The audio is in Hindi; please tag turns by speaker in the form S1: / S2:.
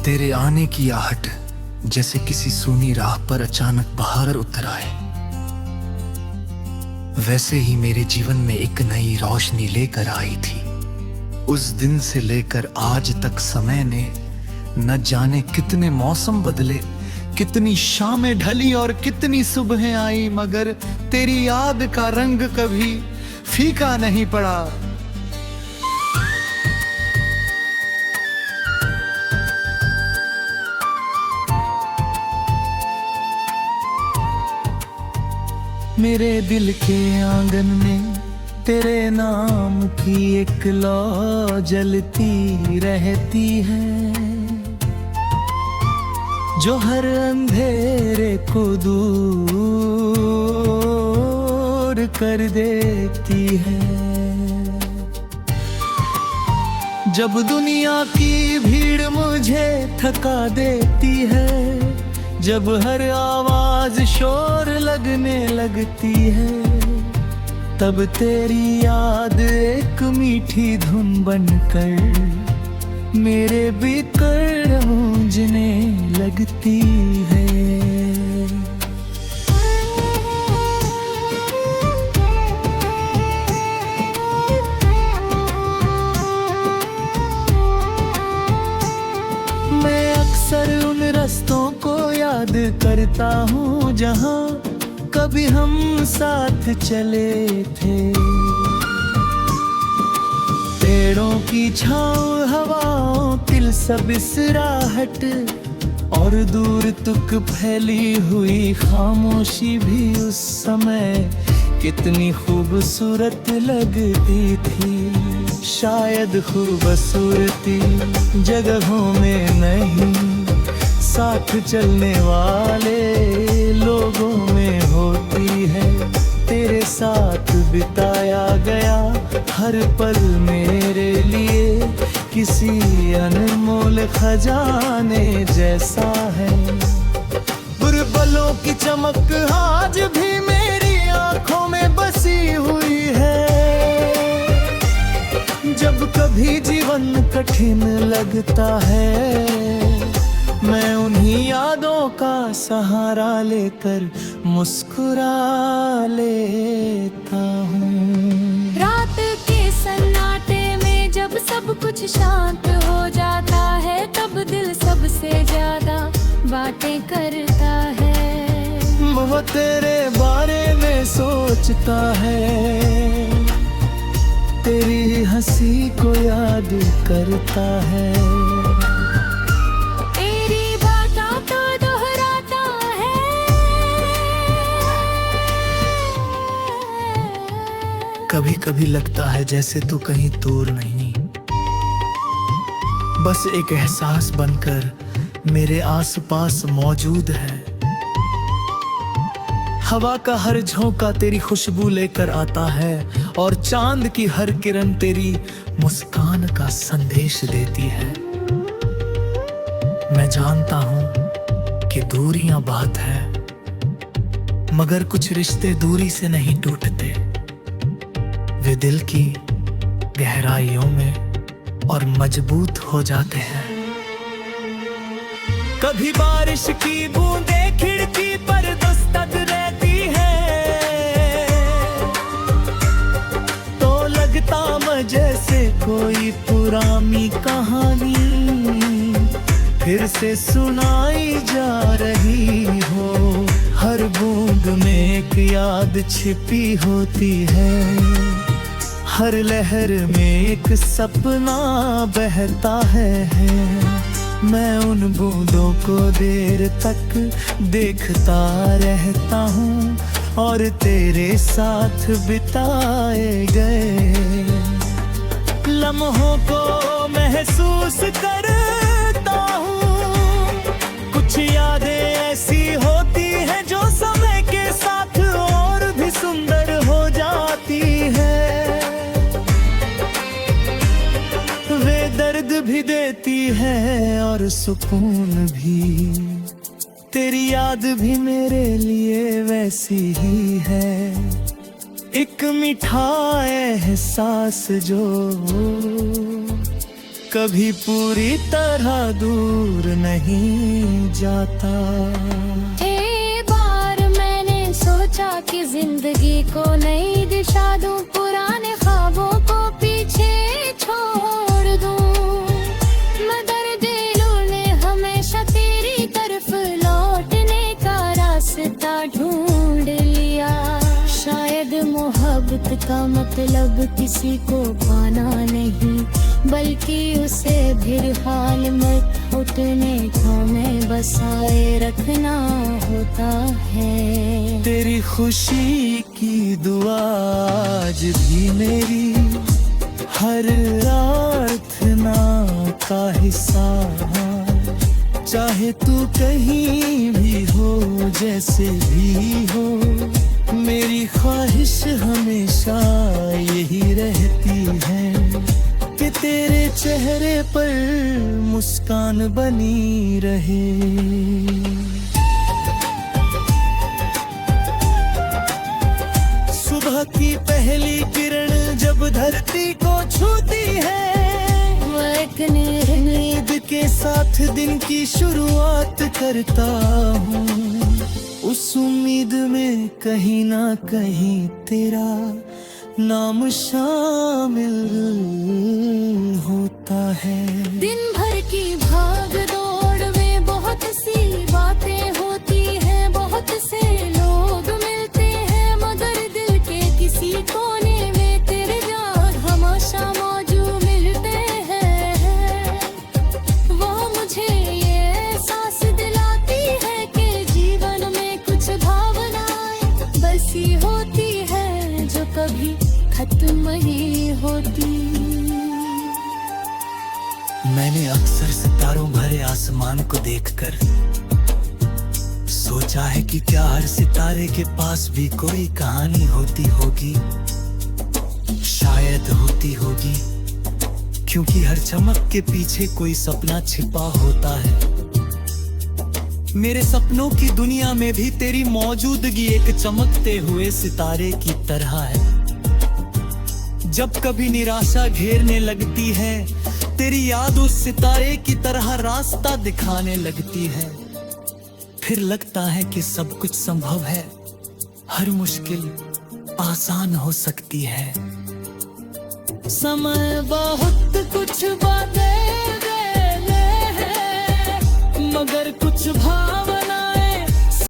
S1: तेरे आने की आहट जैसे किसी सूनी राह पर अचानक बहार उतर आए, वैसे ही मेरे जीवन में एक नई रोशनी लेकर आई थी। उस दिन से लेकर आज तक समय ने न जाने कितने मौसम बदले, कितनी शामें ढली और कितनी सुबहें आई, मगर तेरी याद का रंग कभी फीका नहीं पड़ा। मेरे दिल के आंगन में तेरे नाम की एक लौ जलती रहती है, जो हर अंधेरे को दूर कर देती है। जब दुनिया की भीड़ मुझे थका देती है, जब हर आवाज शोर लगने लगती है, तब तेरी याद एक मीठी धुन बनकर मेरे भीतर गूंजने लगती है। मैं अक्सर उन रास्तों को याद करता हूँ जहाँ कभी हम साथ चले थे। पेड़ों की छाँव, हवाओं की सबसराहट और दूर तक फैली हुई खामोशी भी उस समय कितनी खूबसूरत लगती थी। शायद खूबसूरती जगहों में नहीं, साथ चलने वाले लोगों में होती है। तेरे साथ बिताया गया हर पल मेरे लिए किसी अनमोल खजाने जैसा है। बुलबुलों की चमक आज भी मेरी आंखों में बसी हुई है। जब कभी जीवन कठिन लगता है, मैं उन्हीं यादों का सहारा लेकर मुस्कुरा लेता हूँ।
S2: रात के सन्नाटे में जब सब कुछ शांत हो जाता है, तब दिल सबसे ज्यादा बातें करता है।
S1: वो तेरे बारे में सोचता है, तेरी हंसी को याद करता है। कभी कभी लगता है जैसे तू कहीं दूर नहीं, बस एक एहसास बनकर मेरे आसपास मौजूद है। हवा का हर झोंका तेरी खुशबू लेकर आता है और चांद की हर किरण तेरी मुस्कान का संदेश देती है। मैं जानता हूं कि दूरियां बात है, मगर कुछ रिश्ते दूरी से नहीं टूटते, वे दिल की गहराइयों में और मजबूत हो जाते हैं। कभी बारिश की बूंदें खिड़की पर दस्तक रहती है, तो लगता मैं जैसे कोई पुरानी कहानी फिर से सुनाई जा रही हो। हर बूंद में एक याद छिपी होती है, हर लहर में एक सपना बहता है। मैं उन बूंदों को देर तक देखता रहता हूँ और तेरे साथ बिताए गए लम्हों को महसूस करता हूँ। कुछ यादें ऐसी होती हैं जो समय के साथ और भी सुंदर हो जाती है। दर्द भी देती है और सुकून भी, तेरी याद भी मेरे लिए वैसी ही है। एक मीठा एहसास जो कभी पूरी तरह दूर नहीं जाता।
S2: एक बार मैंने सोचा कि जिंदगी को नई दिशा दूं, पुराने ख्वाबों को पीछे छोड़ दूं। मगर दिलों ने हमेशा तेरी तरफ लौटने का रास्ता ढूंढ लिया। शायद मोहब्बत का मतलब किसी को पाना नहीं, बल्कि उसे फिर हाल में उठने को में बसाए रखना होता है।
S1: तेरी खुशी की दुआ आज भी मेरी हर प्रार्थना का हिस्सा है। चाहे तू कहीं भी हो, जैसे भी हो, मेरी ख्वाहिश हमेशा यही रहती है कि तेरे चेहरे पर मुस्कान बनी रहे। सुबह की पहली किरण जब धरती को छूती है,
S2: वो एक नई
S1: उम्मीद के साथ दिन की शुरुआत करता हूँ। उस उम्मीद में कहीं ना कहीं तेरा नाम शामिल होता है।
S2: दिन भर की भाग दौड़ में बहुत सी बातें होती हैं, बहुत से लोग मिलते हैं, मगर दिल के किसी कोने में तेरे याद हमेशा मौजूद मिलते हैं। वो मुझे ये एहसास दिलाती है कि जीवन में कुछ भावनाएं बसी होती है जो कभी खत्म नहीं होती।
S1: मैंने अक्सर सितारों भरे आसमान को देखकर सोचा है कि क्या हर सितारे के पास भी कोई कहानी होती होगी। शायद होती होगी, क्योंकि हर चमक के पीछे कोई सपना छिपा होता है। मेरे सपनों की दुनिया में भी तेरी मौजूदगी एक चमकते हुए सितारे की तरह है। जब कभी निराशा घेरने लगती है, तेरी याद उस सितारे की तरह रास्ता दिखाने लगती है। फिर लगता है कि सब कुछ संभव है, हर मुश्किल आसान हो सकती है। समय बहुत कुछ बातें देने हैं, मगर कुछ भाव